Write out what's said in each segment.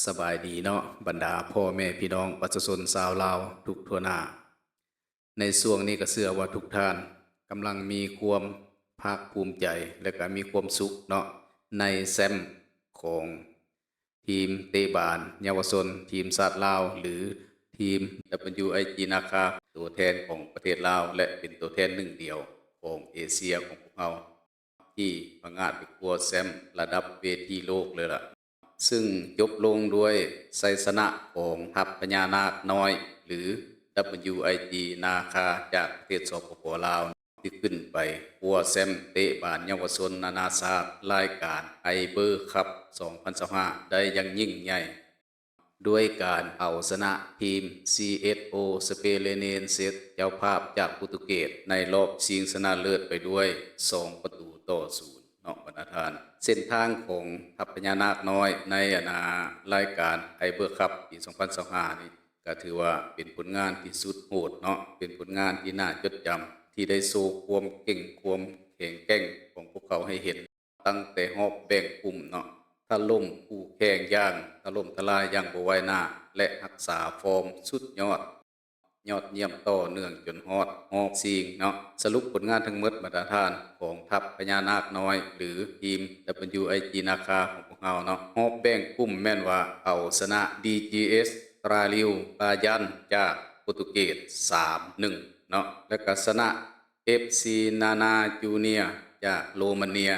สบายดีเนาะบรรดาพ่อแม่พี่น้องประชาชนชาวลาวทุกทั่วหน้าในช่วงนี้ก็เชื่อว่าทุกท่านกำลังมีความภาคภูมิใจและก็มีความสุขเนาะในแซมของทีมเตะบานเยาวชนทีมชาติลาวหรือทีม WIG นาคาตัวแทนของประเทศลาวและเป็นตัวแทนหนึ่งเดียวของเอเชียของพวกเราที่ประกาศไปครัวแซมระดับเวทีโลกเลยล่ะ ซึ่งจบลงด้วยชัยชนะของทัพพญานาคน้อยหรือ WIG นาคาจากประเทศสปป.ลาวที่ขึ้นไปพัวแซมเตะบานเยาวชนนานาชาติรายการไอเบอร์คัพ2025ได้อย่างยิ่งใหญ่ด้วยการเอาชนะทีม CSO สเปเลเนนเซตเจ้าภาพจากโปรตุเกสในรอบชิงชนะเลิศไปด้วย2-0เนาะบรรดาท่านเส้นทางของทัพพญานาคน้อยในรายการไอเบอร์คัพปี2025นี่ก็ถือว่าเป็นผลงานที่สุดโหดเนาะเป็นผลงานที่น่าจดจำที่ได้โชว์ความเก่งความแข็งแกร่งของพวกเขาให้เห็นตั้งแต่รอบแบ่งกลุ่มเนาะถล่มคู่แข่งอย่างถล่มทลายอย่างบ่ไว้หน้าและรักษาฟอร์มสุดยอดเยี่ยมต่อเนื่องจนฮอดรอบชิงเนาะสรุปผลงานทั้งหมดมาตรฐานของทัพพญานาคน้อยหรือทีม WIG นาคาของพวกเราเนาะรอบแบ่งกลุ่มแม่นว่าเอาชนะ DGS ตราลิวปายันจากโปรตุเกส3-1เนาะและก็ชนะ FC นานาจูเนียจากโรมาเนีย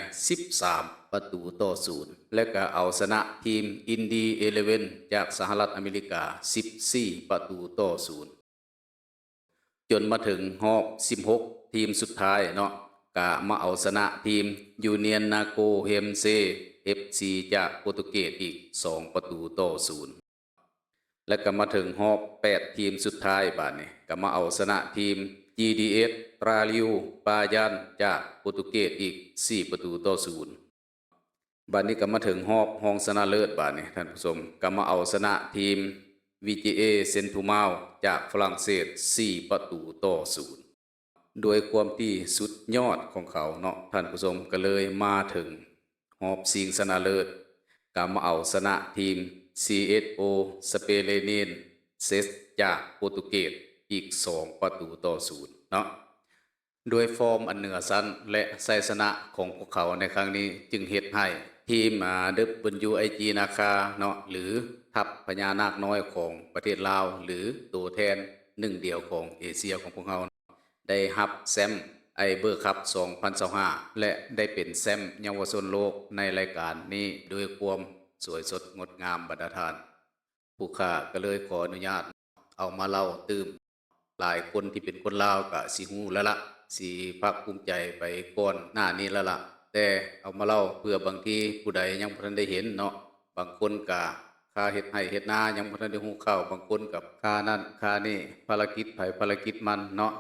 13-0และก็เอาชนะทีมอินดี11จากสหรัฐอเมริกา14-0จนมาถึงรอบ16ทีมสุดท้ายเนาะก็มาเอาชนะทีมยูเนียนนาโกเฮมเซ FC จากโปรตุเกสอีก2-0และก็มาถึงรอบ8ทีมสุดท้ายบาดนี้ก็มาเอาชนะทีม GDS ตราลิวปายันจากโปรตุเกสอีก4-0บาดนี้ก็มาถึงรอบรองชนะเลิศบาดนี้ท่านผู้ชมก็มาเอาชนะทีม VGA เซนทูมาลจากฝรั่งเศส4-0โดยความที่สุดยอดของเขาเนาะท่านผู้ชมก็เลยมาถึงรอบชิงชนะเลิศก็มาเอาชนะทีม CSO สเปเลเนนเซสจากโปรตุเกสอีก2-0เนาะโดยฟอร์มอันเหนือชั้นและชัยชนะของพวกเขาในครั้งนี้จึงเฮ็ดให้ทีมWIG นาคาเนาะหรือทัพพญานาคน้อยของประเทศลาวหรือตัวแทนหนึ่งเดียวของเอเชียของพวกเขาได้รับแชมป์ไอเบอร์คัพ2025และได้เป็นแชมป์เยาวชนโลกในรายการนี้ด้วยความสวยสดงดงามบรรดาท่านผู้ข้าก็เลยขออนุญาตเอามาเล่าตื่มหลายคนที่เป็นคนลาวก็สิฮู้แล้วล่ะสิภาคภูมิใจไปก่อนหน้านี้แล้วล่ะแต่เอามาเล่าเพื่อบางทีผู้ใดยังบ่ทันได้เห็นเนาะบางคนก็ค่าเฮ็ดไร่เฮ็ดนายังบ่ทันได้ฮู้ข่าวบางคนกับค่านั้นค่านี้ภารกิจไผภารกิจมันเนาะ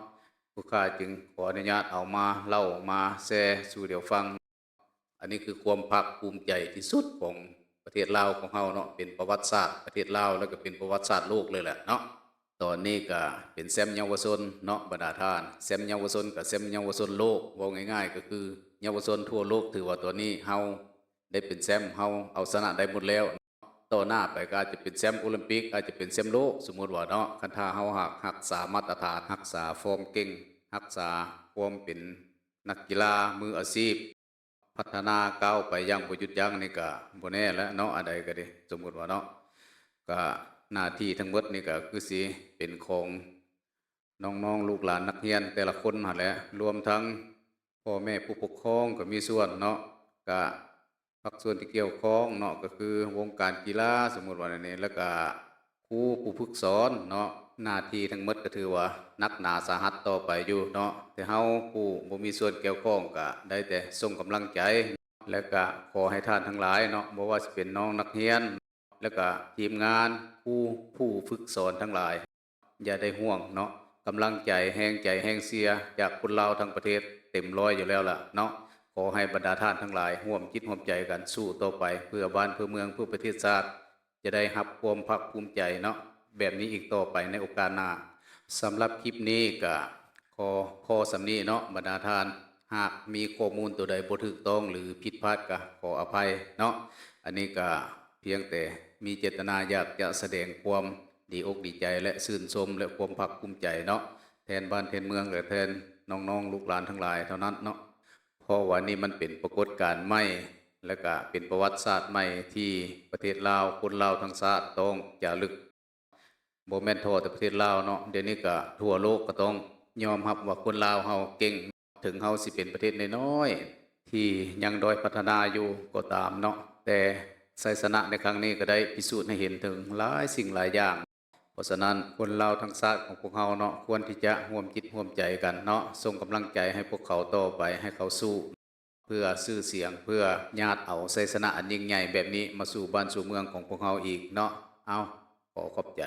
ผู้ข้าจึงขออนุญาตเอามาเล่ามาแชร์สู่เดี๋ยวฟังอันนี้คือความภาคภูมิใจที่สุดของประเทศลาวของเฮาเนาะเป็นประวัติศาสตร์ประเทศลาวแล้วก็เป็นประวัติศาสตร์โลกเลยแหละเนาะตอนนี้ก็เป็นแชมป์เยาวชนเนาะบรรดาท่านแชมป์เยาวชนกับแชมป์เยาวชนโลกว่าง่ายๆก็คือเยาวชนทั่วโลกถือว่าตัวนี้เฮาได้เป็นแชมป์เฮาเอาชนะได้หมดแล้วต่อหน้าไปก็อาจจะเป็นแชมป์โอลิมปิกอาจจะเป็นแชมป์โลกสมมุติว่าเนาะคันถ้าเฮารักษามาตรฐานรักษาฟอร์มเก่งรักษาความเป็นนักกีฬามืออาชีพพัฒนาก้าวไปอย่างบ่หยุดยั้งนี่ก็บ่แน่แล้วเนาะอันใดก็ดีสมมุติว่าเนาะก็หน้าที่ทั้งหมดนี่ก็คือสิเป็นของน้องๆลูกหลานนักเรียนแต่ละคนนั่นแหละรวมทั้งพ่อแม่ผู้ปกครองก็มีส่วนเนาะก็ภาคส่วนที่เกี่ยวข้องเนาะก็คือวงการกีฬาสมมุติว่าอันนี้แล้วก็ครูผู้ฝึกสอนเนาะหน้าที่ทั้งหมดก็ถือว่านักหนาสาหัสต่อไปอยู่เนาะแต่เฮาผู้บ่มีส่วนเกี่ยวข้องก็ได้แต่ส่งกำลังใจและก็ขอให้ท่านทั้งหลายเนาะบ่ว่าสิเป็นน้องนักเรียนแล้วก็ทีมงานผู้ฝึกสอนทั้งหลายอย่าได้ห่วงเนาะกำลังใจแห้งเสียจากคนลาวทั้งประเทศเต็มร้อยอยู่แล้วล่ะเนาะขอให้บรรดาท่านทั้งหลายร่วมจิตร่วมใจกันสู้ต่อไปเพื่อบ้านเพื่อเมืองเพื่อประเทศชาติจะได้รับความภาคภูมิใจเนาะแบบนี้อีกต่อไปในโอกาสหน้าสำหรับคลิปนี้ก็ขอสำนี้เนาะบรรดาท่านหากมีข้อมูลตัวใดบ่ถูกต้องหรือผิดพลาดก็ขออภัยเนาะอันนี้ก็ เพียงแต่มีเจตนาอยากจะแสดงความดีอกดีใจและชื่นชมและความภาคภูมิใจเนาะแทนบ้านแทนเมืองและแทนน้องๆลูกหลานทั้งหลายเท่านั้นเนาะเพราะว่านี่มันเป็นปรากฏการณ์ใหม่และก็เป็นประวัติศาสตร์ใหม่ที่ประเทศลาวคนลาวทั้งชาติต้องจารึกบ่แม่นทั่วแต่ประเทศลาวเนาะเดี๋ยวนี้ก็ทั่วโลกก็ต้องยอมรับว่าคนลาวเฮาเก่งถึงเฮาสิเป็นประเทศน้อยๆที่ยังด้อยพัฒนาอยู่ก็ตามเนาะแต่ชัยชนะในครั้งนี้ก็ได้พิสูจน์ให้เห็นถึงหลายสิ่งหลายอย่างเพราะฉะนั้นคนลาวทั้งชาติของพวกเฮาเนาะควรที่จะร่วมจิตร่วมใจกันเนาะส่งกำลังใจให้พวกเขาต่อไปให้เขาสู้เพื่อชื่อเสียงเพื่อญาติเอาชัยชนะอันยิ่งใหญ่แบบนี้มาสู่บ้านสู่เมืองของพวกเฮาอีกเนาะเอาขอขอบใจ